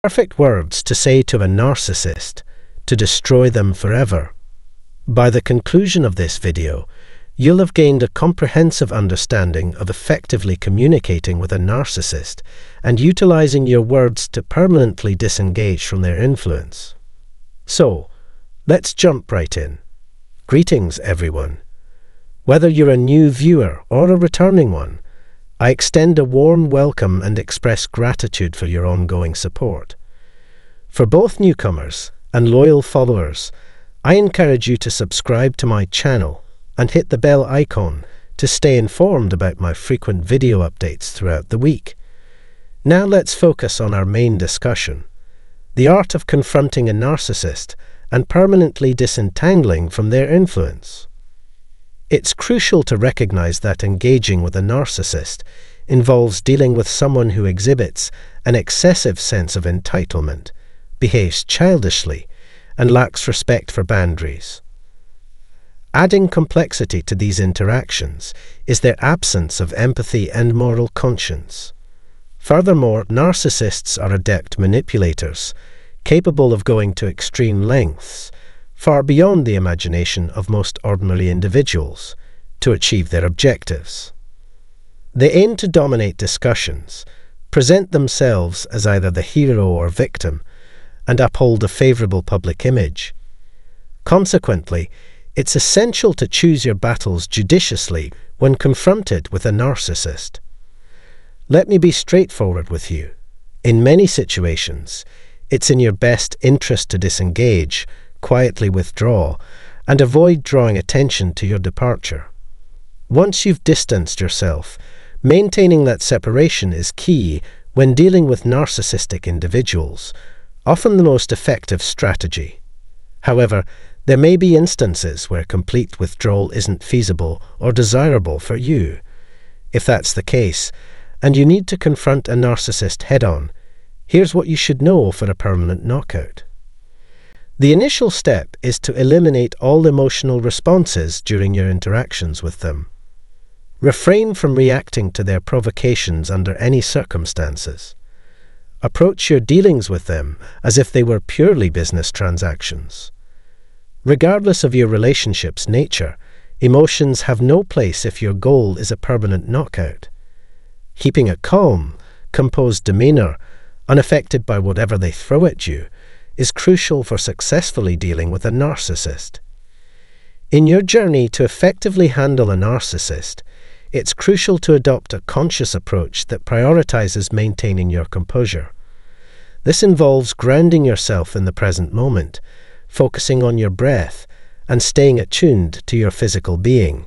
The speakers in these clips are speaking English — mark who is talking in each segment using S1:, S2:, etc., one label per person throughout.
S1: Perfect words to say to a narcissist to destroy them forever. By the conclusion of this video, you'll have gained a comprehensive understanding of effectively communicating with a narcissist and utilizing your words to permanently disengage from their influence. So, let's jump right in. Greetings, everyone. Whether you're a new viewer or a returning one, I extend a warm welcome and express gratitude for your ongoing support. For both newcomers and loyal followers, I encourage you to subscribe to my channel and hit the bell icon to stay informed about my frequent video updates throughout the week. Now let's focus on our main discussion, the art of confronting a narcissist and permanently disentangling from their influence. It's crucial to recognize that engaging with a narcissist involves dealing with someone who exhibits an excessive sense of entitlement, behaves childishly, and lacks respect for boundaries. Adding complexity to these interactions is their absence of empathy and moral conscience. Furthermore, narcissists are adept manipulators, capable of going to extreme lengths, far beyond the imagination of most ordinary individuals, to achieve their objectives. They aim to dominate discussions, present themselves as either the hero or victim, and uphold a favorable public image. Consequently, it's essential to choose your battles judiciously when confronted with a narcissist. Let me be straightforward with you. In many situations, it's in your best interest to disengage, quietly withdraw, and avoid drawing attention to your departure. Once you've distanced yourself, maintaining that separation is key when dealing with narcissistic individuals, often the most effective strategy. However, there may be instances where complete withdrawal isn't feasible or desirable for you. If that's the case, and you need to confront a narcissist head-on, here's what you should know for a permanent knockout. The initial step is to eliminate all emotional responses during your interactions with them. Refrain from reacting to their provocations under any circumstances. Approach your dealings with them as if they were purely business transactions. Regardless of your relationship's nature, emotions have no place if your goal is a permanent knockout. Keeping a calm, composed demeanor, unaffected by whatever they throw at you, is crucial for successfully dealing with a narcissist. In your journey to effectively handle a narcissist, it's crucial to adopt a conscious approach that prioritizes maintaining your composure. This involves grounding yourself in the present moment, focusing on your breath, and staying attuned to your physical being.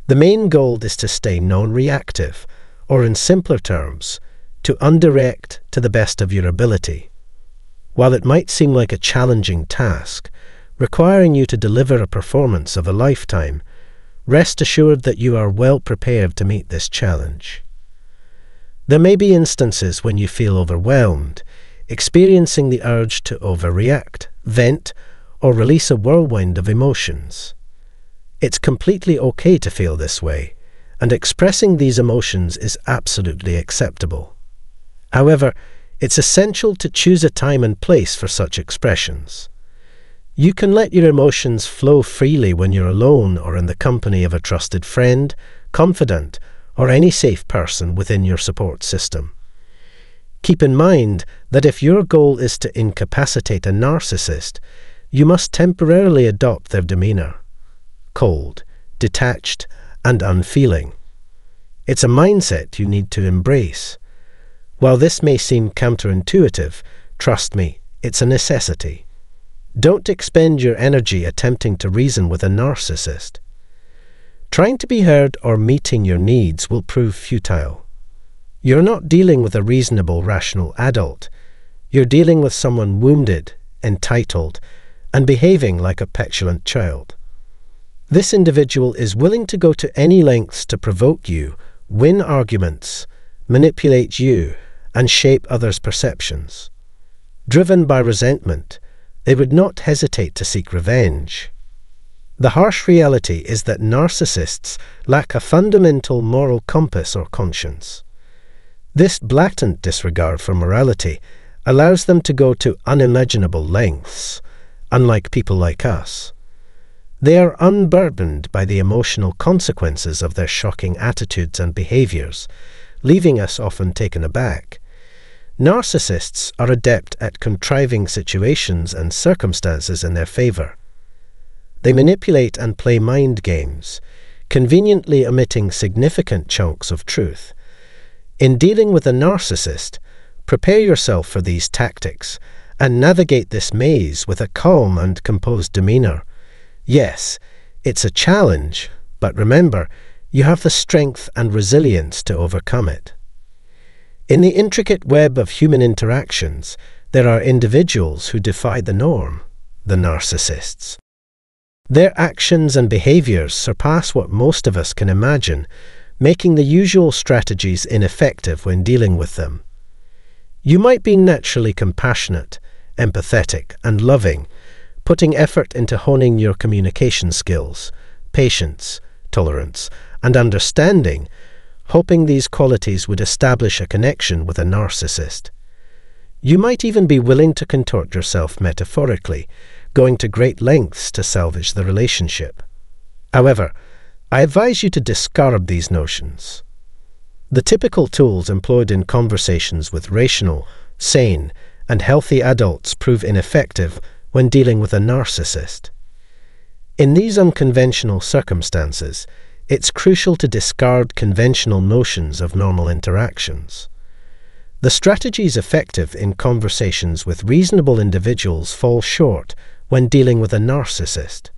S1: The main goal is to stay non-reactive, or in simpler terms, to undirect to the best of your ability. While it might seem like a challenging task, requiring you to deliver a performance of a lifetime, rest assured that you are well prepared to meet this challenge. There may be instances when you feel overwhelmed, experiencing the urge to overreact, vent, or release a whirlwind of emotions. It's completely okay to feel this way, and expressing these emotions is absolutely acceptable. However, it's essential to choose a time and place for such expressions. You can let your emotions flow freely when you're alone or in the company of a trusted friend, confidant, or any safe person within your support system. Keep in mind that if your goal is to incapacitate a narcissist, you must temporarily adopt their demeanor: cold, detached, and unfeeling. It's a mindset you need to embrace. While this may seem counterintuitive, trust me, it's a necessity. Don't expend your energy attempting to reason with a narcissist. Trying to be heard or meeting your needs will prove futile. You're not dealing with a reasonable, rational adult. You're dealing with someone wounded, entitled, and behaving like a petulant child. This individual is willing to go to any lengths to provoke you, win arguments, manipulate you, and shape others' perceptions. Driven by resentment, they would not hesitate to seek revenge. The harsh reality is that narcissists lack a fundamental moral compass or conscience. This blatant disregard for morality allows them to go to unimaginable lengths, unlike people like us. They are unburdened by the emotional consequences of their shocking attitudes and behaviors, leaving us often taken aback. Narcissists are adept at contriving situations and circumstances in their favor. They manipulate and play mind games, conveniently omitting significant chunks of truth. In dealing with a narcissist, prepare yourself for these tactics and navigate this maze with a calm and composed demeanor. Yes, it's a challenge, but remember, you have the strength and resilience to overcome it. In the intricate web of human interactions, there are individuals who defy the norm, the narcissists. Their actions and behaviors surpass what most of us can imagine, making the usual strategies ineffective when dealing with them. You might be naturally compassionate, empathetic, and loving, putting effort into honing your communication skills, patience, tolerance, and understanding, hoping these qualities would establish a connection with a narcissist. You might even be willing to contort yourself metaphorically, going to great lengths to salvage the relationship. However, I advise you to discard these notions. The typical tools employed in conversations with rational, sane, and healthy adults prove ineffective when dealing with a narcissist. In these unconventional circumstances, it's crucial to discard conventional notions of normal interactions. The strategies effective in conversations with reasonable individuals fall short when dealing with a narcissist.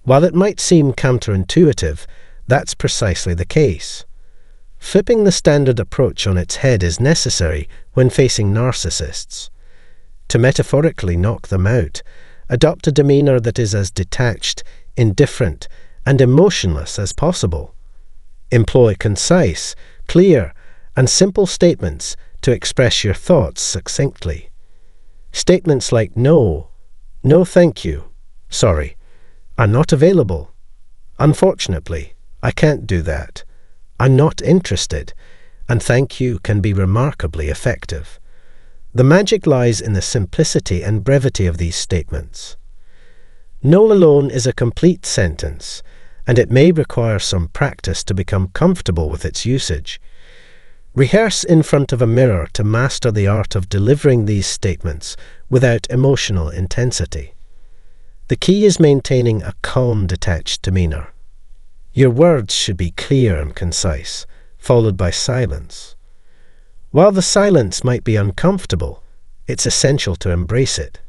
S1: While it might seem counterintuitive, that's precisely the case. Flipping the standard approach on its head is necessary when facing narcissists. To metaphorically knock them out, adopt a demeanor that is as detached, indifferent, and emotionless as possible. Employ concise, clear, and simple statements to express your thoughts succinctly. Statements like no, no thank you, sorry, I'm not available, unfortunately, I can't do that, I'm not interested, and thank you can be remarkably effective. The magic lies in the simplicity and brevity of these statements. No alone is a complete sentence, and it may require some practice to become comfortable with its usage. Rehearse in front of a mirror to master the art of delivering these statements without emotional intensity. The key is maintaining a calm, detached demeanor. Your words should be clear and concise, followed by silence. While the silence might be uncomfortable, it's essential to embrace it.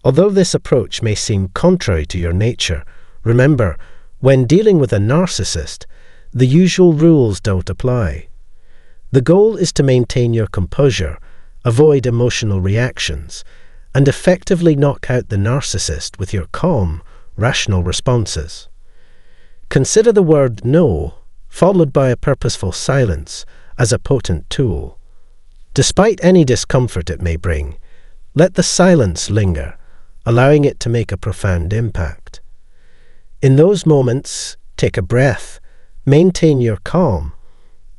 S1: Although this approach may seem contrary to your nature, remember, when dealing with a narcissist, the usual rules don't apply. The goal is to maintain your composure, avoid emotional reactions, and effectively knock out the narcissist with your calm, rational responses. Consider the word no, followed by a purposeful silence, as a potent tool. Despite any discomfort it may bring, let the silence linger, allowing it to make a profound impact. In those moments, take a breath, maintain your calm,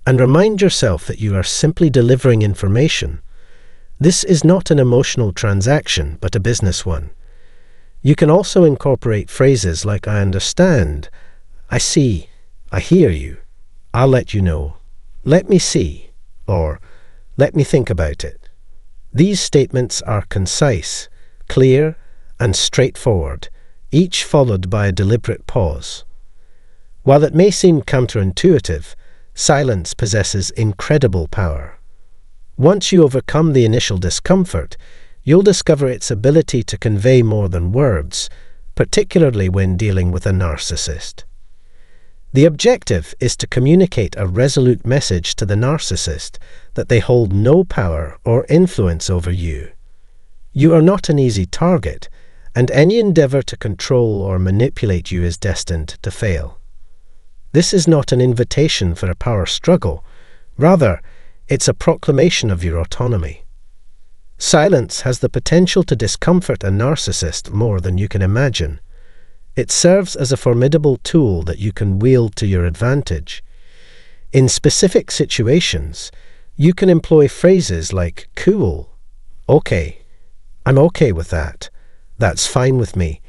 S1: and remind yourself that you are simply delivering information. This is not an emotional transaction, but a business one. You can also incorporate phrases like I understand, I see, I hear you, I'll let you know, let me see, or let me think about it. These statements are concise, clear, and straightforward, each followed by a deliberate pause. While it may seem counterintuitive, silence possesses incredible power. Once you overcome the initial discomfort, you'll discover its ability to convey more than words, particularly when dealing with a narcissist. The objective is to communicate a resolute message to the narcissist that they hold no power or influence over you. You are not an easy target, and any endeavor to control or manipulate you is destined to fail. This is not an invitation for a power struggle. Rather, it's a proclamation of your autonomy. Silence has the potential to discomfort a narcissist more than you can imagine. It serves as a formidable tool that you can wield to your advantage. In specific situations, you can employ phrases like cool, "Okay, I'm okay with that. That's fine with me,"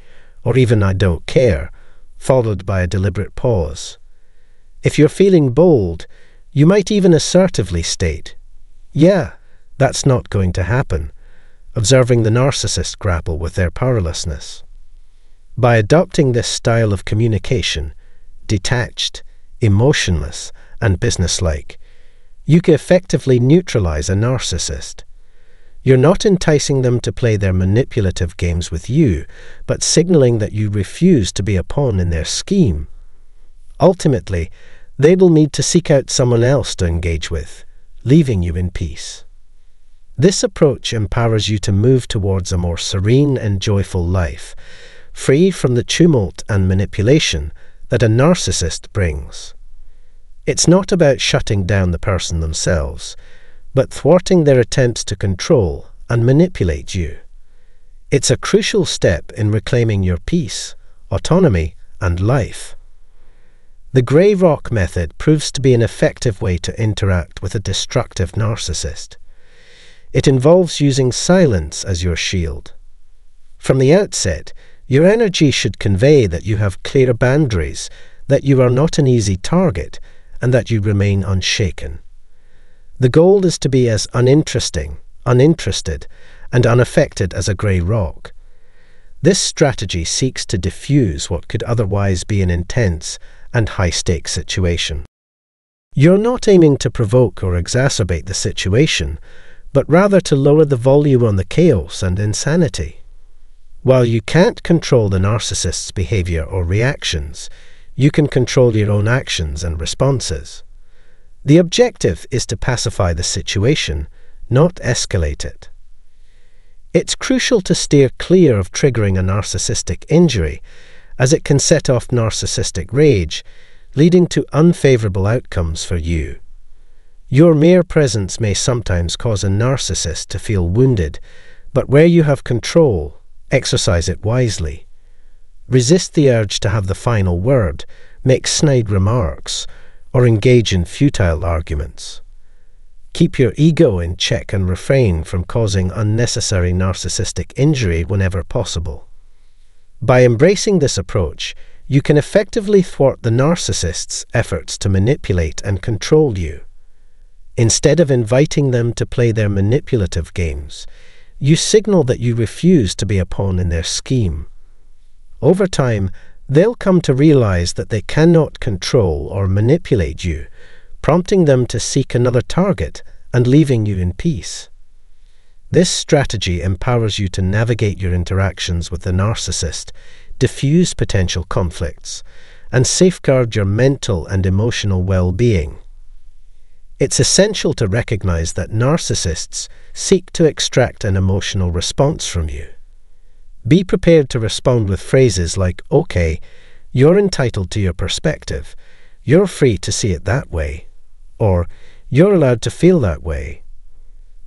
S1: or even "I don't care," followed by a deliberate pause. If you're feeling bold, you might even assertively state, "Yeah, that's not going to happen," observing the narcissist grapple with their powerlessness. By adopting this style of communication, detached, emotionless, and businesslike, you can effectively neutralize a narcissist. You're not enticing them to play their manipulative games with you, but signaling that you refuse to be a pawn in their scheme. Ultimately, they will need to seek out someone else to engage with, leaving you in peace. This approach empowers you to move towards a more serene and joyful life, free from the tumult and manipulation that a narcissist brings. It's not about shutting down the person themselves, but thwarting their attempts to control and manipulate you. It's a crucial step in reclaiming your peace, autonomy, and life. The grey rock method proves to be an effective way to interact with a destructive narcissist. It involves using silence as your shield. From the outset, your energy should convey that you have clear boundaries, that you are not an easy target, and that you remain unshaken. The goal is to be as uninterested, and unaffected as a grey rock. This strategy seeks to diffuse what could otherwise be an intense and high-stakes situation. You're not aiming to provoke or exacerbate the situation, but rather to lower the volume on the chaos and insanity. While you can't control the narcissist's behavior or reactions, you can control your own actions and responses. The objective is to pacify the situation, not escalate it. It's crucial to steer clear of triggering a narcissistic injury, as it can set off narcissistic rage, leading to unfavorable outcomes for you. Your mere presence may sometimes cause a narcissist to feel wounded, but where you have control, exercise it wisely. Resist the urge to have the final word, make snide remarks, or engage in futile arguments. Keep your ego in check and refrain from causing unnecessary narcissistic injury whenever possible. By embracing this approach, you can effectively thwart the narcissist's efforts to manipulate and control you. Instead of inviting them to play their manipulative games, you signal that you refuse to be a pawn in their scheme. Over time, they'll come to realize that they cannot control or manipulate you, prompting them to seek another target and leaving you in peace. This strategy empowers you to navigate your interactions with the narcissist, diffuse potential conflicts, and safeguard your mental and emotional well-being. It's essential to recognize that narcissists seek to extract an emotional response from you. Be prepared to respond with phrases like, "Okay, you're entitled to your perspective. You're free to see it that way," or "You're allowed to feel that way."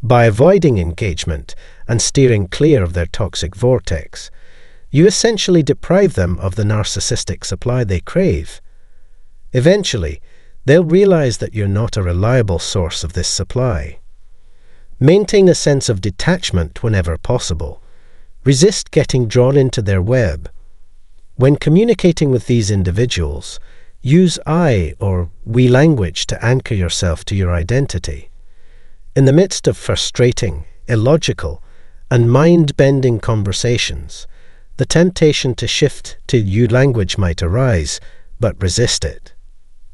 S1: By avoiding engagement and steering clear of their toxic vortex, you essentially deprive them of the narcissistic supply they crave. Eventually, they'll realize that you're not a reliable source of this supply. Maintain a sense of detachment whenever possible. Resist getting drawn into their web. When communicating with these individuals, use I or we language to anchor yourself to your identity. In the midst of frustrating, illogical, and mind-bending conversations, the temptation to shift to you language might arise, but resist it.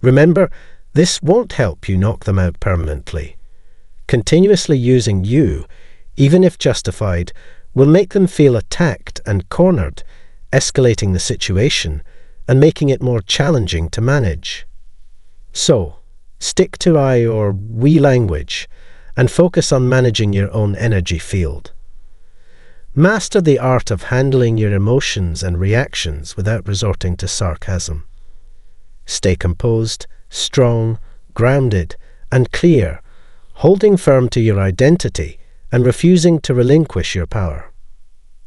S1: Remember, this won't help you knock them out permanently. Continuously using you, even if justified, will make them feel attacked and cornered, escalating the situation and making it more challenging to manage. So, stick to I or we language and focus on managing your own energy field. Master the art of handling your emotions and reactions without resorting to sarcasm. Stay composed, strong, grounded, and clear, holding firm to your identity and refusing to relinquish your power.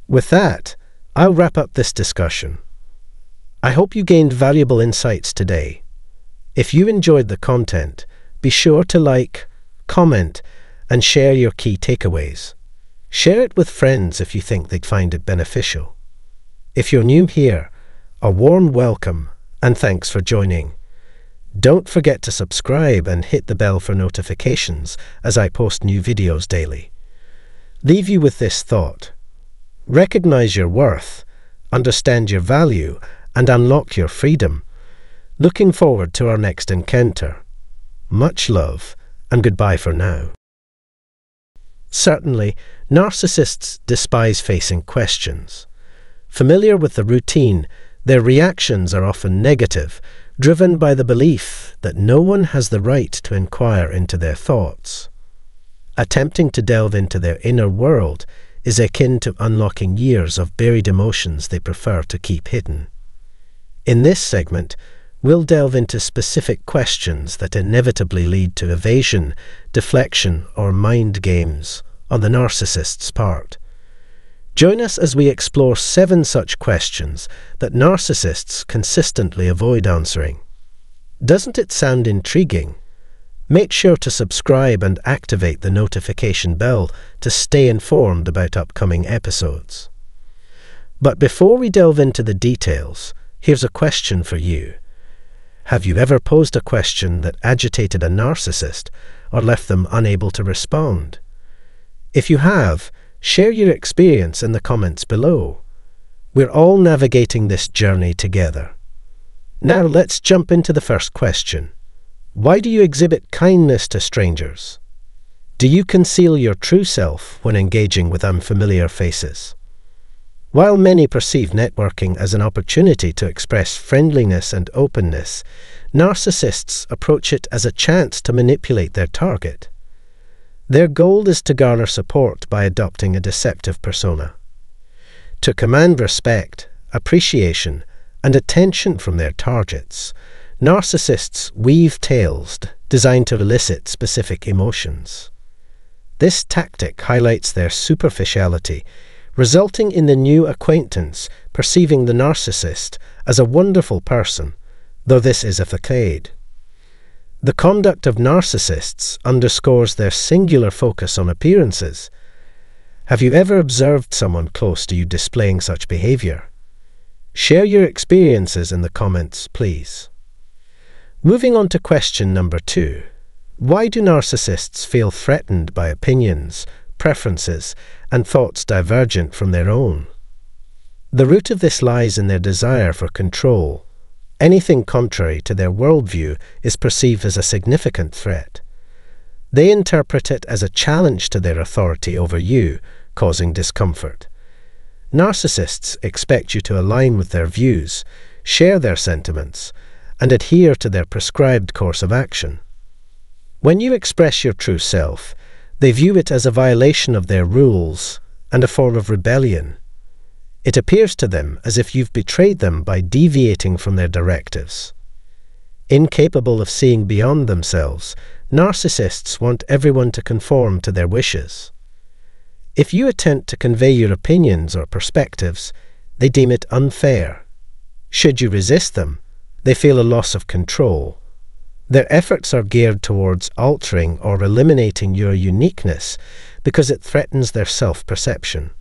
S1: With that, I'll wrap up this discussion. I hope you gained valuable insights today. If you enjoyed the content, be sure to like, comment, and share your key takeaways. Share it with friends if you think they'd find it beneficial. If you're new here, a warm welcome and thanks for joining. Don't forget to subscribe and hit the bell for notifications as I post new videos daily. Leave you with this thought. Recognize your worth, understand your value, and unlock your freedom. Looking forward to our next encounter. Much love, and goodbye for now. Certainly, narcissists despise facing questions. Familiar with the routine, their reactions are often negative, driven by the belief that no one has the right to inquire into their thoughts. Attempting to delve into their inner world is akin to unlocking years of buried emotions they prefer to keep hidden. In this segment, we'll delve into specific questions that inevitably lead to evasion, deflection, or mind games on the narcissist's part. Join us as we explore 7 such questions that narcissists consistently avoid answering. Doesn't it sound intriguing? Make sure to subscribe and activate the notification bell to stay informed about upcoming episodes. But before we delve into the details, here's a question for you. Have you ever posed a question that agitated a narcissist or left them unable to respond? If you have, share your experience in the comments below. We're all navigating this journey together. Now let's jump into the first question. Why do you exhibit kindness to strangers? Do you conceal your true self when engaging with unfamiliar faces? While many perceive networking as an opportunity to express friendliness and openness, narcissists approach it as a chance to manipulate their target. Their goal is to garner support by adopting a deceptive persona. To command respect, appreciation, and attention from their targets, narcissists weave tales designed to elicit specific emotions. This tactic highlights their superficiality, resulting in the new acquaintance perceiving the narcissist as a wonderful person, though this is a facade. The conduct of narcissists underscores their singular focus on appearances. Have you ever observed someone close to you displaying such behavior? Share your experiences in the comments, please. Moving on to question number 2. Why do narcissists feel threatened by opinions, preferences, and thoughts divergent from their own? The root of this lies in their desire for control. Anything contrary to their worldview is perceived as a significant threat. They interpret it as a challenge to their authority over you, causing discomfort. Narcissists expect you to align with their views, share their sentiments, and adhere to their prescribed course of action. When you express your true self, they view it as a violation of their rules and a form of rebellion. It appears to them as if you've betrayed them by deviating from their directives. Incapable of seeing beyond themselves, narcissists want everyone to conform to their wishes. If you attempt to convey your opinions or perspectives, they deem it unfair. Should you resist them, they feel a loss of control. Their efforts are geared towards altering or eliminating your uniqueness because it threatens their self-perception.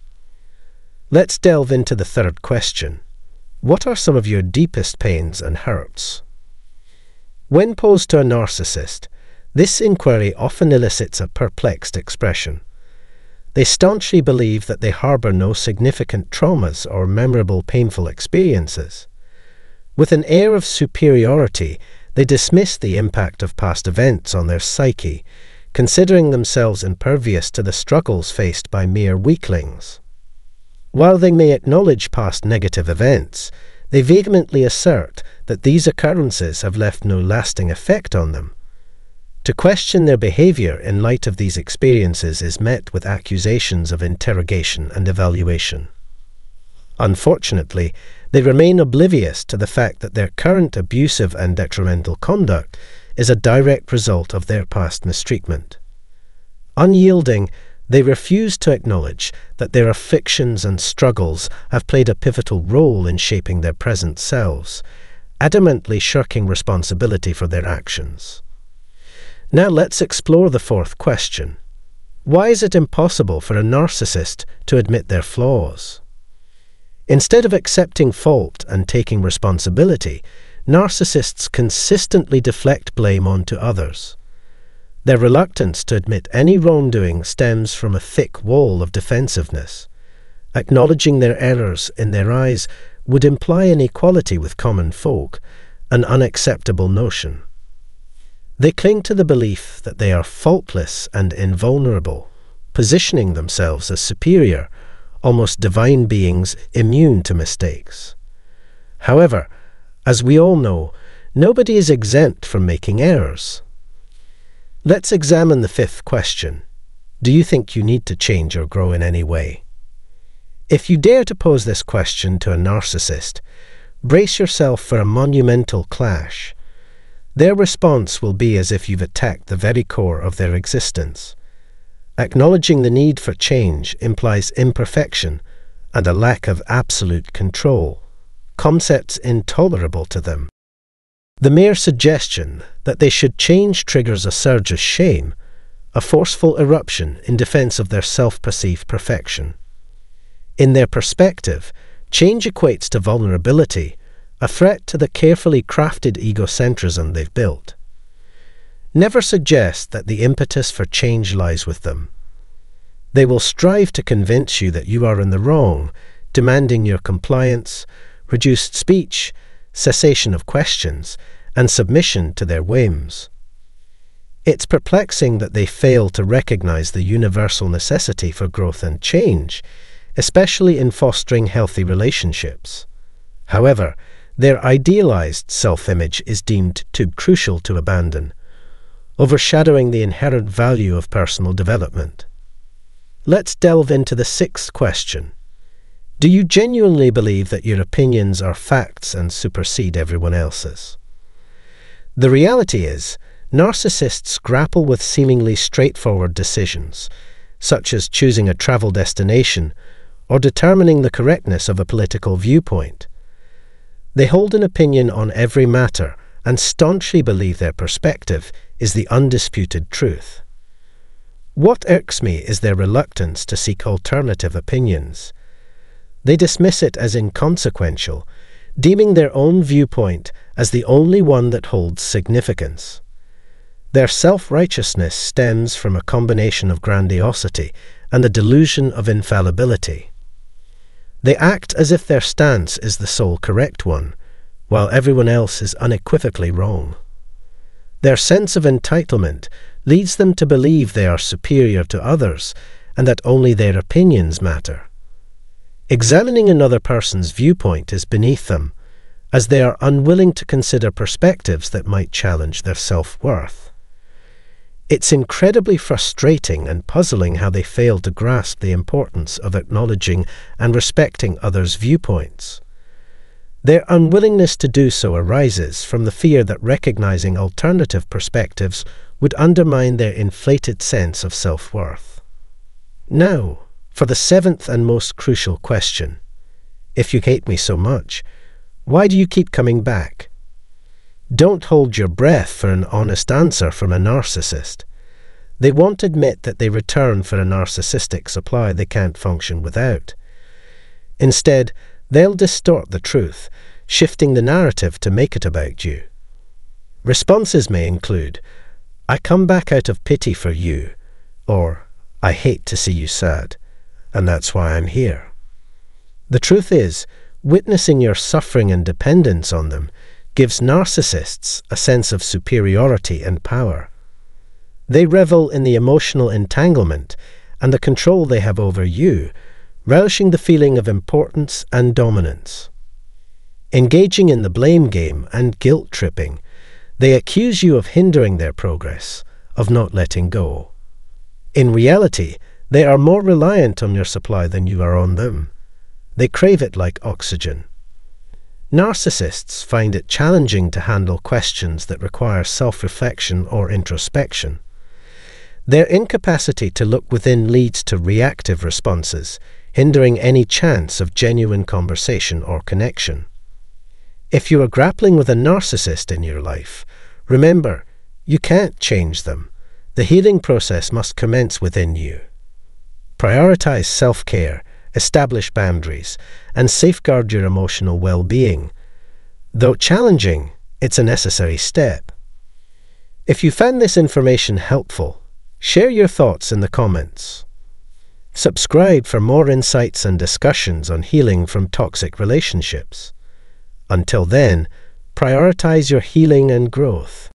S1: Let's delve into the third question. What are some of your deepest pains and hurts? When posed to a narcissist, this inquiry often elicits a perplexed expression. They staunchly believe that they harbor no significant traumas or memorable painful experiences. With an air of superiority, they dismiss the impact of past events on their psyche, considering themselves impervious to the struggles faced by mere weaklings. While they may acknowledge past negative events, they vehemently assert that these occurrences have left no lasting effect on them. To question their behavior in light of these experiences is met with accusations of interrogation and evaluation. Unfortunately, they remain oblivious to the fact that their current abusive and detrimental conduct is a direct result of their past mistreatment. Unyielding, they refuse to acknowledge that their afflictions and struggles have played a pivotal role in shaping their present selves, adamantly shirking responsibility for their actions. Now let's explore the fourth question. Why is it impossible for a narcissist to admit their flaws? Instead of accepting fault and taking responsibility, narcissists consistently deflect blame onto others. Their reluctance to admit any wrongdoing stems from a thick wall of defensiveness. Acknowledging their errors in their eyes would imply an equality with common folk, an unacceptable notion. They cling to the belief that they are faultless and invulnerable, positioning themselves as superior, almost divine beings immune to mistakes. However, as we all know, nobody is exempt from making errors. Let's examine the fifth question. Do you think you need to change or grow in any way? If you dare to pose this question to a narcissist, brace yourself for a monumental clash. Their response will be as if you've attacked the very core of their existence. Acknowledging the need for change implies imperfection and a lack of absolute control, concepts intolerable to them. The mere suggestion that they should change triggers a surge of shame, a forceful eruption in defense of their self-perceived perfection. In their perspective, change equates to vulnerability, a threat to the carefully crafted egocentrism they've built. Never suggest that the impetus for change lies with them. They will strive to convince you that you are in the wrong, demanding your compliance, reduced speech, cessation of questions, and submission to their whims. It's perplexing that they fail to recognize the universal necessity for growth and change, especially in fostering healthy relationships. However, their idealized self-image is deemed too crucial to abandon, overshadowing the inherent value of personal development. Let's delve into the sixth question. Do you genuinely believe that your opinions are facts and supersede everyone else's? The reality is, narcissists grapple with seemingly straightforward decisions, such as choosing a travel destination or determining the correctness of a political viewpoint. They hold an opinion on every matter and staunchly believe their perspective is the undisputed truth. What irks me is their reluctance to seek alternative opinions. They dismiss it as inconsequential, deeming their own viewpoint as the only one that holds significance. Their self-righteousness stems from a combination of grandiosity and the delusion of infallibility. They act as if their stance is the sole correct one, while everyone else is unequivocally wrong. Their sense of entitlement leads them to believe they are superior to others and that only their opinions matter. Examining another person's viewpoint is beneath them, as they are unwilling to consider perspectives that might challenge their self-worth. It's incredibly frustrating and puzzling how they fail to grasp the importance of acknowledging and respecting others' viewpoints. Their unwillingness to do so arises from the fear that recognizing alternative perspectives would undermine their inflated sense of self-worth. Now, for the seventh and most crucial question. If you hate me so much, why do you keep coming back? Don't hold your breath for an honest answer from a narcissist. They won't admit that they return for a narcissistic supply they can't function without. Instead, they'll distort the truth, shifting the narrative to make it about you. Responses may include, "I come back out of pity for you," or "I hate to see you sad, and that's why I'm here." The truth is, witnessing your suffering and dependence on them gives narcissists a sense of superiority and power. They revel in the emotional entanglement and the control they have over you, relishing the feeling of importance and dominance. Engaging in the blame game and guilt-tripping, they accuse you of hindering their progress, of not letting go. In reality, they are more reliant on your supply than you are on them. They crave it like oxygen. Narcissists find it challenging to handle questions that require self-reflection or introspection. Their incapacity to look within leads to reactive responses, hindering any chance of genuine conversation or connection. If you are grappling with a narcissist in your life, remember, you can't change them. The healing process must commence within you. Prioritize self-care, establish boundaries, and safeguard your emotional well-being. Though challenging, it's a necessary step. If you found this information helpful, share your thoughts in the comments. Subscribe for more insights and discussions on healing from toxic relationships. Until then, prioritize your healing and growth.